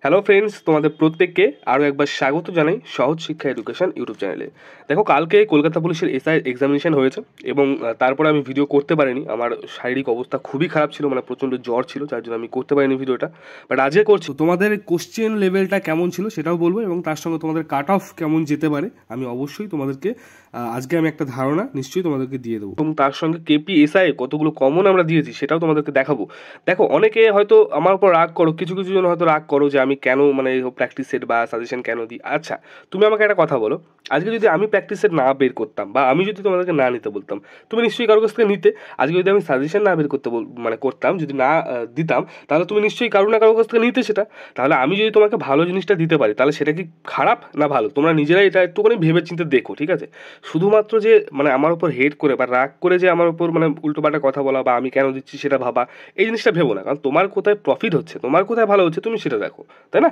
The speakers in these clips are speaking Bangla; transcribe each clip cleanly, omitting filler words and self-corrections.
হ্যালো ফ্রেন্ডস, তোমাদের প্রত্যেককে আরও একবার স্বাগত জানাই সহজ শিক্ষা এডুকেশন ইউটিউব চ্যানেলে। দেখো, কালকে কলকাতা পুলিশের এসআই এক্সামিনেশন হয়েছে এবং তারপরে আমি ভিডিও করতে পারিনি। আমার শারীরিক অবস্থা খুবই খারাপ ছিল, মানে প্রচণ্ড জ্বর ছিল, যার জন্য আমি করতে পারিনি ভিডিওটা। বাট আজকে করছি। তোমাদের কোশ্চেন লেভেলটা কেমন ছিল সেটাও বলবো এবং তার সঙ্গে তোমাদের কাট অফ কেমন যেতে পারে আমি অবশ্যই তোমাদেরকে আজকে আমি একটা ধারণা নিশ্চয়ই তোমাদেরকে দিয়ে দেবো। এবং তার সঙ্গে কেপিএসআই কতগুলো কমন আমরা দিয়েছি সেটাও তোমাদেরকে দেখাবো। দেখো, অনেকে হয়তো আমার উপর রাগ করো, কিছু কিছু জন হয়তো রাগ করো যে আমি কেন মানে প্র্যাকটিস সেট বা সাজেশন কেন দিই। আচ্ছা, তুমি আমাকে একটা কথা বলো, আজকে যদি আমি প্র্যাকটিস সেট না বের করতাম বা আমি যদি তোমাদেরকে না নিতে বলতাম, তুমি নিশ্চয়ই কারোর কাছ থেকে নিতে। আজকে যদি আমি সাজেশন না বের করতে মানে করতাম, যদি না দিতাম, তাহলে তুমি নিশ্চয়ই কারো না কারোর কাছ থেকে নিতে সেটা। তাহলে আমি যদি তোমাকে ভালো জিনিসটা দিতে পারি, তাহলে সেটা কি খারাপ না ভালো? তোমরা নিজেরাই এটা একটুখানি ভেবে চিন্তে দেখো, ঠিক আছে? শুধুমাত্র যে মানে আমার উপর হেড করে বা রাগ করে যে আমার উপর মানে উল্টোপাল্টা কথা বলা বা আমি কেন দিচ্ছি সেটা ভাবা, এই জিনিসটা ভেবো না। কারণ তোমার কোথায় প্রফিট হচ্ছে, তোমার কোথায় ভালো হচ্ছে, তুমি সেটা দেখো, তাই না?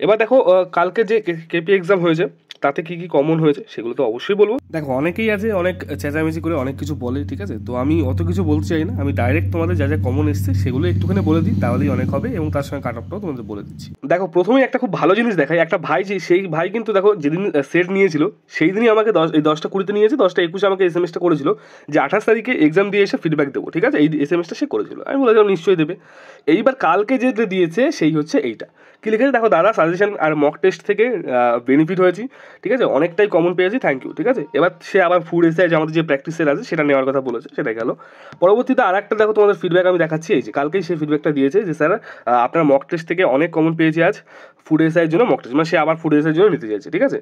এবার দেখো, কালকে যে কেপি এক্সাম হয়েছে তাতে কি কি কমন হয়েছে সেগুলো তো অবশ্যই বলবো। দেখো, অনেকেই আছে অনেক চেঁচামেচি করে অনেক কিছু বলে, ঠিক আছে? তো আমি অত কিছু বলতে চাই না, আমি ডাইরেক্ট তোমাদের যা যা কমন এসছে সেগুলো একটুখানি বলে দিই, তাহলেই অনেক হবে এবং তার সঙ্গে কাট অফটাও তোমাদের বলে দিচ্ছি। দেখো, প্রথমেই একটা খুব ভালো জিনিস দেখাই। একটা ভাই, যে সেই ভাই কিন্তু দেখো যেদিন সেট নিয়েছিল সেই দিনই আমাকে 10টা 20 নিয়েছে, 10টা 21 আমাকে এসএমএসটা করেছিল যে 28 তারিখে এক্সাম দিয়ে এসে ফিডব্যাক দেবো, ঠিক আছে? এই এসএমএসটা সে করেছিল, আমি বলেছিলাম নিশ্চয়ই দেবে। এইবার কালকে যেটা দিয়েছে সেই হচ্ছে এইটা। কি লিখেছে দেখো, দাদা সাজেশন আর মক টেস্ট থেকে বেনিফিট হয়েছি, ঠিক আছে, অনেকটাই কমন পেয়েছি, থ্যাংক ইউ, ঠিক আছে? এবার সে আবার ফুড এসে যে আমাদের যে প্র্যাকটিসের আছে সেটা নেওয়ার কথা বলেছে, সেটা গেল। পরবর্তীতে আর একটা দেখো তোমাদের ফিডব্যাক আমি দেখাচ্ছি, এই যে কালকেই সেই ফিডব্যাকটা দিয়েছে যে স্যার আপনার মক টেস্ট থেকে অনেক কমন পেয়েছি আজ, ফুড এসআইয়ের জন্য মক টেস্ট, মানে সে আবার ফুড এসআইয়ের জন্য নিতে চাইছে, ঠিক আছে?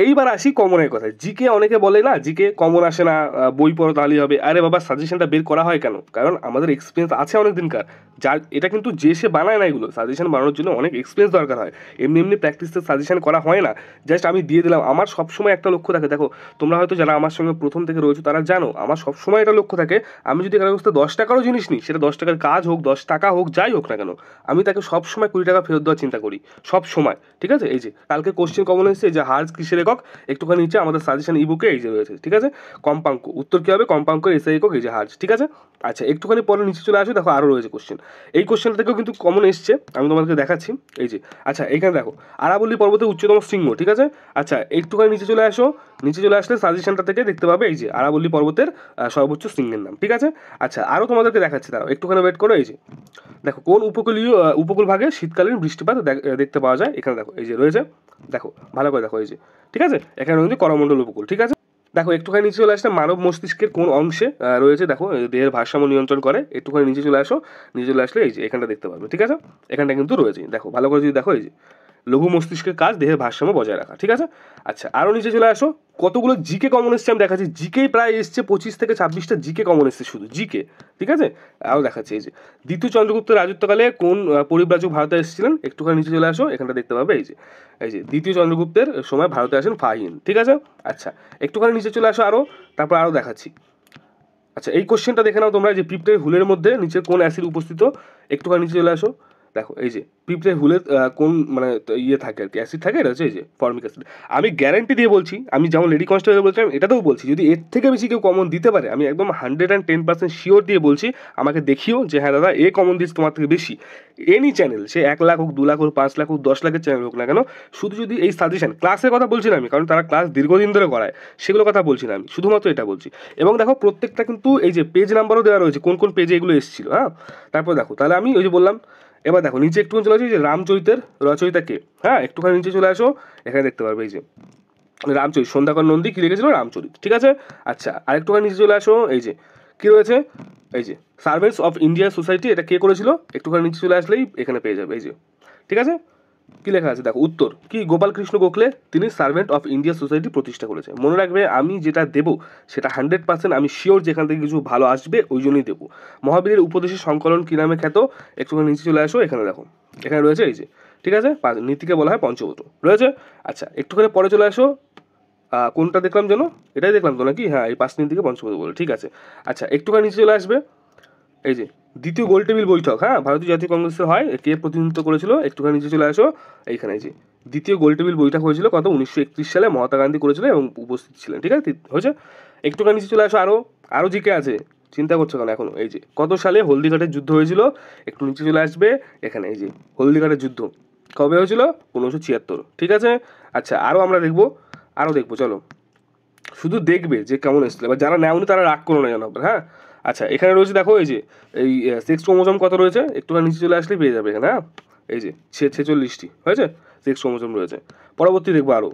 এইবার আসি কমনের কথায়। জিকে অনেকে বলে না জিকে কমন আসে না, বই পড়ো তাহলেই হবে। আরে বাবা, সাজেশনটা বের করা হয় কেন? কারণ আমাদের এক্সপিরিয়েন্স আছে অনেক দিনকার, যার এটা কিন্তু যে সে বানায় না, এগুলো সাজেশন বানানোর জন্য অনেক এক্সপিরিয়েন্স দরকার হয়। এমনি এমনি প্র্যাকটিসে সাজেশন করা হয় না, জাস্ট আমি দিয়ে দিলাম। আমার সবসময় একটা লক্ষ্য থাকে, দেখো তোমরা হয়তো যারা আমার সঙ্গে প্রথম থেকে রয়েছো তারা জানো আমার সবসময় একটা লক্ষ্য থাকে, আমি যদি কারোর কাছ থেকে 10 টাকারও জিনিস নিই, সেটা 10 টাকার কাজ হোক, 10 টাকা হোক, যাই হোক না কেন, আমি তাকে সবসময় 20 টাকা ফেরত দেওয়ার চিন্তা করি, সব সময়, ঠিক আছে? এই যে কালকে কোশ্চেন কমন এসেছে, যে হার্জ কিসের একক, একটুখানি নিচে আমাদের সাজেশন ইবুকে এই যে রয়েছে, ঠিক আছে? কম্পাঙ্ক, উত্তর কী হবে? কম্পাঙ্কের এসআই একক, এই যে হার্জ, ঠিক আছে? আচ্ছা, একটুখানি পরে নিচে চলে আসো, দেখো আরও রয়েছে কোশ্চেন। এই কোশ্চেনটা থেকেও কিন্তু কমন এসছে, আমি তোমাদেরকে দেখাচ্ছি, এই যে। আচ্ছা, এখানে দেখো আরাবল্লী পর্বতের উচ্চতম শৃঙ্গ, ঠিক আছে? আচ্ছা, একটুখানি নিচে চলে আসো, নিচে চলে আসলে সাজেশনটা থেকে দেখতে পাবে এই যে আরাবল্লী পর্বতের সর্বোচ্চ শৃঙ্গের নাম, ঠিক আছে? আচ্ছা, আরও তোমাদেরকে দেখাচ্ছি, দাঁড়াও একটুখানি ওয়েট করো। এই যে দেখো, কোন উপকূল ভাগে শীতকালীন বৃষ্টিপাত দেখতে পাওয়া যায়, এখানে দেখো এই যে রয়েছে, দেখো ভালো করে দেখো, এই যে, ঠিক আছে? এখানে রয়েছে করমণ্ডল উপকূল, ঠিক আছে? দেখো, একটুখানি নিচে চলে আসলে মানব মস্তিষ্কের কোন অংশে রয়েছে, দেখো দেহের ভারসাম্য নিয়ন্ত্রণ করে, একটুখানি নিচে চলে আসো, নিচে চলে আসলে এই যে এখানটা দেখতে পাবে, ঠিক আছে? এখানটা কিন্তু রয়েছে, দেখো ভালো করে যদি দেখো, এই যে লঘু মস্তিষ্কের কাজ দেহের ভারসাম্য বজায় রাখা, ঠিক আছে? আচ্ছা, আরও নিচে চলে আসো, কতগুলো জিকে কমন এসছে আমি দেখাচ্ছি। জিকেই প্রায় এসছে 25 থেকে 26টা জিকে কমন এসছে, শুধু জিকে, ঠিক আছে? আরও দেখাচ্ছি, এই যে দ্বিতীয় চন্দ্রগুপ্তের রাজত্বকালে কোন পরিব্রাজক ভারতে এসেছিলেন, একটুখানি নিচে চলে আসো, এখানটা দেখতে পাবে, এই যে এই যে দ্বিতীয় চন্দ্রগুপ্তের সময় ভারতে আসেন ফাহিন, ঠিক আছে? আচ্ছা, একটুখানি নিচে চলে আসো আরও, তারপর আরও দেখাচ্ছি। আচ্ছা, এই কোশ্চেনটা দেখে নাও তোমরা, যে পিঁপড়ের হুলের মধ্যে নিচে কোন অ্যাসিড উপস্থিত, একটুখানি নিচে চলে আসো, দেখো এই যে পিঁপড়ের হুলের কোন মানে ইয়ে থাকে আর কি, অ্যাসিড থাকে, এটা হচ্ছে এই যে ফর্মিক অ্যাসিড। আমি গ্যারান্টি দিয়ে বলছি, আমি যেমন লেডি কনস্টেবল বলছিলাম এটাতেও বলছি, যদি এর থেকে বেশি কেউ কমন দিতে পারে, আমি একদম 110% শিওর দিয়ে বলছি, আমাকে দেখিও যে হ্যাঁ দাদা এ কমন দিচ্ছে তোমার থেকে বেশি। এনি চ্যানেল, সে 1 লাখ হোক, 2 লাখ হোক, 5 লাখ হোক, 10 লাখের চ্যানেল হোক না কেন, শুধু যদি এই সাজেশন ক্লাসের কথা বলছি না আমি, কারণ তারা ক্লাস দীর্ঘদিন ধরে করায়, সেগুলো কথা বলছি না আমি, শুধুমাত্র এটা বলছি। এবং দেখো প্রত্যেকটা কিন্তু এই যে পেজ নাম্বারও দেওয়া রয়েছে, কোন কোন পেজে এগুলো এসেছিলো, হ্যাঁ? তারপর দেখো, তাহলে আমি ওই যে বললাম, এবার দেখো নিচে একটুখানি চলে আসি, যে রামচরিতের রচয়িতা কে, হ্যাঁ? একটুখানি নিচে চলে আসো, এখানে দেখতে পারবে এই যে রামচরিত, সন্ধ্যাকর নন্দী কি লিখেছিল, রামচরিত, ঠিক আছে? আচ্ছা, আরেকটুখানি নিচে চলে আসো, এই যে কী রয়েছে, এই যে সার্ভেন্টস অফ ইন্ডিয়া সোসাইটি, এটা কে করেছিল, একটুখানি নিচে চলে আসলেই এখানে পেয়ে যাবে, এই যে, ঠিক আছে? কি লেখা আছে দেখো, উত্তর কি, গোপালকৃষ্ণ গোখলে, তিনি সার্ভেন্ট অফ ইন্ডিয়া সোসাইটি প্রতিষ্ঠা করেছে। মনে রাখবে, আমি যেটা দেবো সেটা 100% আমি শিওর, যেখান থেকে কিছু ভালো আসবে ওই জন্যই দেবো। মহাবীরের উপদেশের সংকলন কী নামে খ্যাত, একটুখানি নিচে চলে আসো, এখানে দেখো, এখানে রয়েছে এই যে, ঠিক আছে? নীতিকে বলা হয় পঞ্চবট, রয়েছে। আচ্ছা, একটুখানি পরে চলে আসো, কোনটা দেখলাম যেন, এটাই দেখলাম তো নাকি, হ্যাঁ এই 5 নীতিকে পঞ্চবট বলে, ঠিক আছে? আচ্ছা, একটুখানি নিচে চলে আসবে, এই যে দ্বিতীয় গোলটেবিল বৈঠক, হ্যাঁ ভারতীয় জাতীয় কংগ্রেসের হয়, কে প্রতিনিধিত্ব করেছিল, একটুখানি নিচে চলে আসো, এইখানে যে দ্বিতীয় গোলটেবিল বৈঠক হয়েছিল কত, 1931 সালে মহাত্মা গান্ধী করেছিল এবং উপস্থিত ছিলেন, ঠিক আছে? হয়েছে। একটুখানি নিচে চলে আসো, আরও জিকে আছে, চিন্তা করছো কেন এখনো? এই যে কত সালে হলদিঘাটের যুদ্ধ হয়েছিল, একটু নিচে চলে আসবে, এখানে এই যে হলদিঘাটের যুদ্ধ, কবে হয়েছিল? 1576। ঠিক আছে। আচ্ছা আরও আমরা দেখবো চলো, শুধু দেখবে যে কেমন এসেছিল। এবার যারা নেওনি তারা রাগ করো না যেন আবার, হ্যাঁ। আচ্ছা এখানে রয়েছে দেখো এই যে এই সেক্স ক্রোমোজোম কত রয়েছে, একটুখানি নিচে চলে আসলেই পেয়ে যাবে এখানে, হ্যাঁ। এই যে 46টি হয়েছে সেক্স ক্রোমোজোম রয়েছে। পরবর্তী দেখবো আরও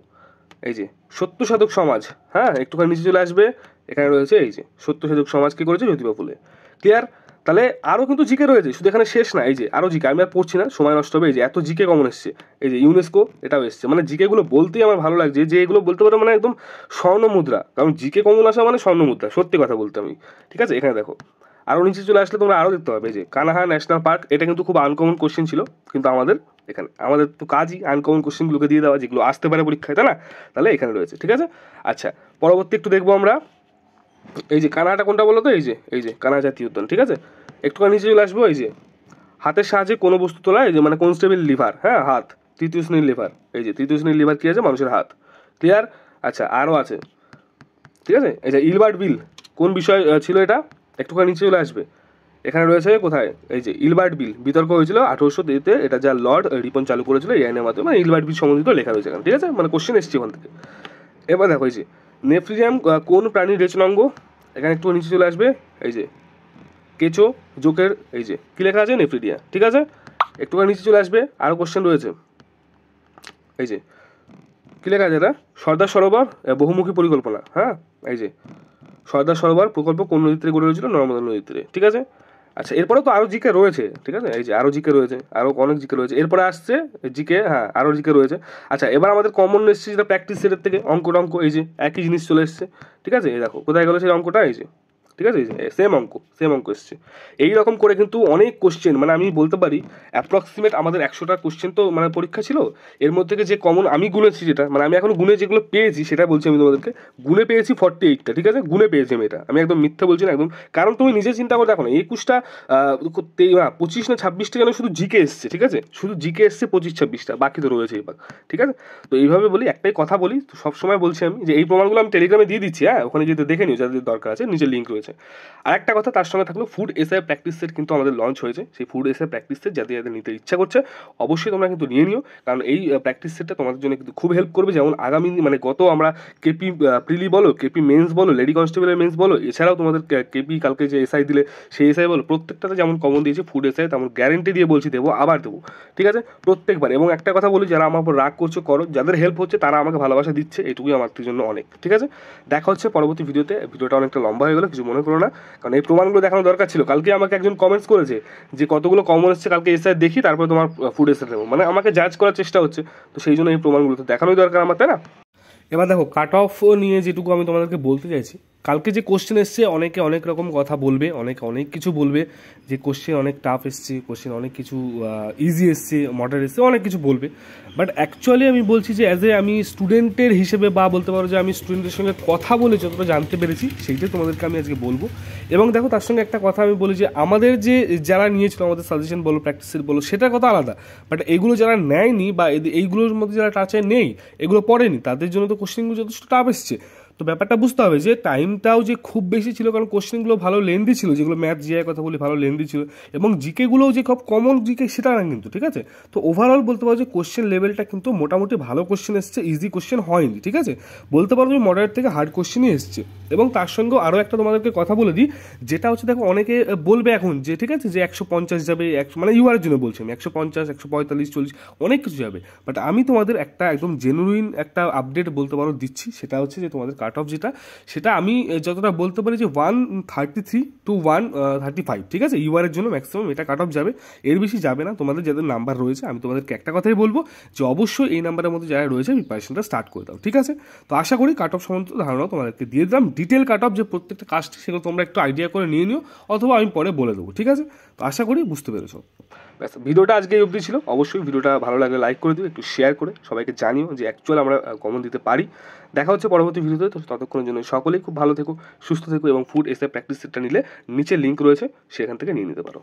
এই যে সত্য সাধক সমাজ, হ্যাঁ, একটুখানি নিচে চলে আসবে, এখানে রয়েছে এই যে সত্য সাধক সমাজ কী করেছে? জ্যোতিবা ফুলে। ক্লিয়ার? তাহলে আরও কিন্তু জিকে রয়েছে, শুধু এখানে শেষ না। এই যে আরও জিকে, আমি আর পড়ছি না, সময় নষ্ট হবে। এই যে এত জিকে কমন এসছে, এই যে ইউনেস্কো এটাও এসছে। মানে জিকেগুলো বলতেই আমার ভালো লাগছে, যে এগুলো বলতে পারো মানে একদম স্বর্ণ মুদ্রা, কারণ জিকে কমন আসা মানে স্বর্ণ মুদ্রা, সত্যি কথা বলতে আমি। ঠিক আছে, এখানে দেখো আরও নিচে চলে আসলে তোমরা আরও দেখতে পাবে যে কানাহা ন্যাশনাল পার্ক, এটা কিন্তু খুব আনকমন কোশ্চেন ছিল, কিন্তু আমাদের তো কাজই আনকমন কোশ্চেনগুলোকে দিয়ে দেওয়া, যেগুলো আসতে পারে পরীক্ষায়, তাই না? তাহলে এখানে রয়েছে। ঠিক আছে। আচ্ছা পরবর্তী একটু দেখবো আমরা, এই যে কানাহাটা কোনটা বলো তো? এই যে কানাহা জাতীয় উদ্যান। ঠিক আছে, একটুখানি নিচে চলে আসবো। এই যে হাতের সাহায্যে কোনো বস্তু তোলা, এই যে মানে কনস্টেবল লিভার, হ্যাঁ, হাত, তৃতীয় শ্রেণীর লিভার। এই যে তৃতীয় শ্রেণীর লিভার কী আছে? মানুষের হাত। ক্লিয়ার? আচ্ছা আরও আছে, ঠিক আছে। এই যে ইলবার্ট বিল কোন বিষয় ছিল এটা? একটুখানি নিচে চলে আসবে, এখানে রয়েছে কোথায়? এই যে ইলবার্ট বিল বিতর্ক হয়েছিল 1803-তে, এটা যা লর্ড রিপন চালু করেছিল এই আইনের মাধ্যমে, মানে ইলবার্ট বিল সম্বন্ধিত লেখা রয়েছে এখানে। ঠিক আছে, মানে কোশ্চেন এসছে ওখান থেকে। এবার দেখো এই যে নেফ্রিডিয়াম কোন প্রাণীর রেচনাঙ্গ, এখানে একটু নিচে চলে আসবে। এই যে কেঁচো, জোকের, এই যে কী লেখা আছে? নেফ্রিডিয়া। ঠিক আছে, একটুখানি নিচে চলে আসবে, আরও কোশ্চেন রয়েছে। এই যে কী লেখা আছে? এটা সর্দার সরোবর বহুমুখী পরিকল্পনা, হ্যাঁ। এই যে সর্দার সরোবর প্রকল্প কোন নদীতে গড়ে উঠেছিল? নর্মদা নদীতে। ঠিক আছে। আচ্ছা এরপরেও তো আরও জিকে রয়েছে। ঠিক আছে, এই যে আরও জিকে রয়েছে, আরও অনেক জিকে রয়েছে। এরপরে আসছে জিকে, হ্যাঁ, আরও জিকে রয়েছে। আচ্ছা এবার আমাদের কমন এসছে যেটা প্র্যাকটিস সেটের থেকে, অঙ্ক, এই যে একই জিনিস চলে এসছে। ঠিক আছে, এই দেখো কোথায় গেলো সেই অঙ্কটা? এই যে, ঠিক আছে, এই যে সেম অঙ্ক এসছে। এইরকম করে কিন্তু অনেক কোশ্চেন, মানে আমি বলতে পারি অ্যাপ্রক্সিমেট আমাদের 100টা কোশ্চেন তো মানে পরীক্ষা ছিল। এর মধ্যে থেকে যে কমন আমি গুনেছি, যেটা মানে আমি এখন গুনে যেগুলো পেয়েছি সেটা বলছি আমি তোমাদেরকে, গুনে পেয়েছি 48টা। ঠিক আছে, গুনে পেয়েছি আমি, এটা আমি একদম মিথ্যা বলছি না একদম। কারণ তুমি নিজে চিন্তা করে দেখো না, 21টা 25 না 26টা যেন শুধু জিকে এসছে। ঠিক আছে, শুধু জিকে এসছে 25-26টা, বাকি তো রয়েছে এবার। ঠিক আছে, তো এইভাবে বলি, একটাই কথা বলি তো সবসময় বলছি আমি, যে এই প্রমাণগুলো আমি টেলিগ্রামে দিয়ে দিচ্ছি, হ্যাঁ, ওখানে যদি দেখে নিও যাদের দরকার আছে, নিচে লিঙ্ক রয়েছে। আর একটা কথা তার সঙ্গে থাকলো, ফুড এসআই প্র্যাকটিস সেট কিন্তু আমাদের লঞ্চ হয়েছে। সেই ফুড এসআই প্র্যাকটিস সেট যাদের যাদের নিতে ইচ্ছা করছে অবশ্যই তোমরা কিন্তু নিয়ে নিও, কারণ এই প্র্যাকটিস সেটটা তোমাদের জন্য কিন্তু খুব হেল্প করবে। যেমন আগামী মানে গত আমরা কেপি প্রিলি বলো, কেপি মেন্স বলো, লেডি কনস্টেবলের মেন্স বলো, এছাড়াও তোমাদের কেপি কালকে যে এসআই দিলে সেই এসআই বলো, প্রত্যেকটাতে যেমন কমন দিয়েছে ফুড এসআই, তেমন গ্যারেন্টি দিয়ে বলছি দেবো, আবার দেবো। ঠিক আছে, প্রত্যেকবার। এবং একটা কথা বলি, যারা আমার উপর রাগ করছো করো, যাদের হেল্প হচ্ছে তারা আমাকে ভালোবাসা দিচ্ছে, এটুকুই আমার জন্য অনেক। ঠিক আছে, দেখা হচ্ছে পরবর্তী ভিডিওতে। ভিডিওটা অনেকটা লম্বা হয়ে গেলো, কিছু মনে করো না, কারণ এই প্রমাণগুলো দেখানো দরকার ছিল। কালকে আমাকে একজন কমেন্টস করেছে যে কতগুলো কমন এসছে কালকে এসআই দেখি, তারপরে তোমার ফুড এসআই দেবো, মানে আমাকে জাজ করার চেষ্টা হচ্ছে। তো সেই জন্য এই প্রমাণগুলো তো দেখানোই দরকার আমার, তাই না? এবার দেখো কাট অফ নিয়ে যেটুকু আমি তোমাদেরকে বলতে চাইছি, কালকে যে কোশ্চেন এসছে অনেকে অনেক রকম কথা বলবে, অনেক কিছু বলবে, যে কোশ্চেন অনেক টাফ এসছে, কোশ্চেন অনেক কিছু ইজি এসছে, মডারেট এসছে, অনেক কিছু বলবে। বাট অ্যাকচুয়ালি আমি বলছি যে অ্যাজ এ আমি স্টুডেন্টের হিসেবে, বা বলতে পারো যে আমি স্টুডেন্টের সঙ্গে কথা বলে যতটা জানতে পেরেছি সেইটাই তোমাদেরকে আমি আজকে বলবো। এবং দেখো তার সঙ্গে একটা কথা আমি বলি, যে আমাদের যে যারা নিয়েছিল আমাদের সাজেশন বলো, প্র্যাকটিসের বলো, সেটার কথা আলাদা। বাট এগুলো যারা নেয়নি, বা এইগুলোর মধ্যে যারা টাচে নেই, এগুলো পড়েনি, তাদের জন্য তো কোশ্চেনগুলো যথেষ্ট টাফ এসছে। তো ব্যাপারটা বুঝতে হবে যে টাইমটাও যে খুব বেশি ছিল, কারণ কোশ্চেনগুলো ভালো লেন্দি ছিল, যেগুলো ম্যাথ জিআই কথা বলি ভালো লেন্দি ছিল, এবং জিকেগুলোও যে খুব কমন জিকে সেটা না কিন্তু। ঠিক আছে, তো ওভারঅল বলতে পারো যে কোশ্চেন লেভেলটা কিন্তু মোটামুটি ভালো কোশ্চেন এসছে, ইজি কোশ্চেন হয়নি। ঠিক আছে, বলতে পারো যে মডারেট থেকে হার্ড কোশ্চেনই এসছে। এবং তার সঙ্গেও আরও একটা তোমাদেরকে কথা বলে দিই, যেটা হচ্ছে দেখো অনেকে বলবে এখন যে ঠিক আছে যে 150 যাবে, মানে ইউআরের জন্য বলছি আমি, 150, 145, 40 অনেক কিছু যাবে। বাট আমি তোমাদের একটা একদম জেনুইন একটা আপডেট বলতে পারো দিচ্ছি, সেটা হচ্ছে যে তোমাদের কাট অফ যেটা, সেটা আমি যতটা বলতে পারি যে 133 to 135। ঠিক আছে, ইউআরের জন্য ম্যাক্সিমাম এটা কাট অফ যাবে, এর বেশি যাবে না। তোমাদের যাদের নাম্বার রয়েছে, আমি তোমাদেরকে একটা কথাই বলবো যে অবশ্যই এই নাম্বারের মধ্যে যারা রয়েছে প্রিপারেশনটা স্টার্ট করে দাও। ঠিক আছে, তো আশা করি কাট অফ সম্বন্ধে ধারণা তোমাদেরকে দিয়ে দিলাম, ডিটেল কাট অফ যে প্রত্যেকটা কাস্ট, সেগুলো তোমরা একটু আইডিয়া করে নিয়ে নিও, অথবা আমি পরে বলে দেবো। ঠিক আছে, তো আশা করি বুঝতে পেরেছো। ব্যাস, ভিডিওটা আজকে এই অবধি ছিল। অবশ্যই ভিডিওটা ভালো লাগলে লাইক করে দিও, একটু শেয়ার করে সবাইকে জানিও যে অ্যাকচুয়াল আমরা কমন দিতে পারি। দেখা হচ্ছে পরবর্তী ভিডিওতে। তো ততক্ষণের জন্য সকলেই খুব ভালো থেকো, সুস্থ থেকো, এবং ফুড এসআই প্র্যাকটিস সেটটা নিলে নিচে লিঙ্ক রয়েছে, সেখান থেকে নিয়ে নিতে পারো।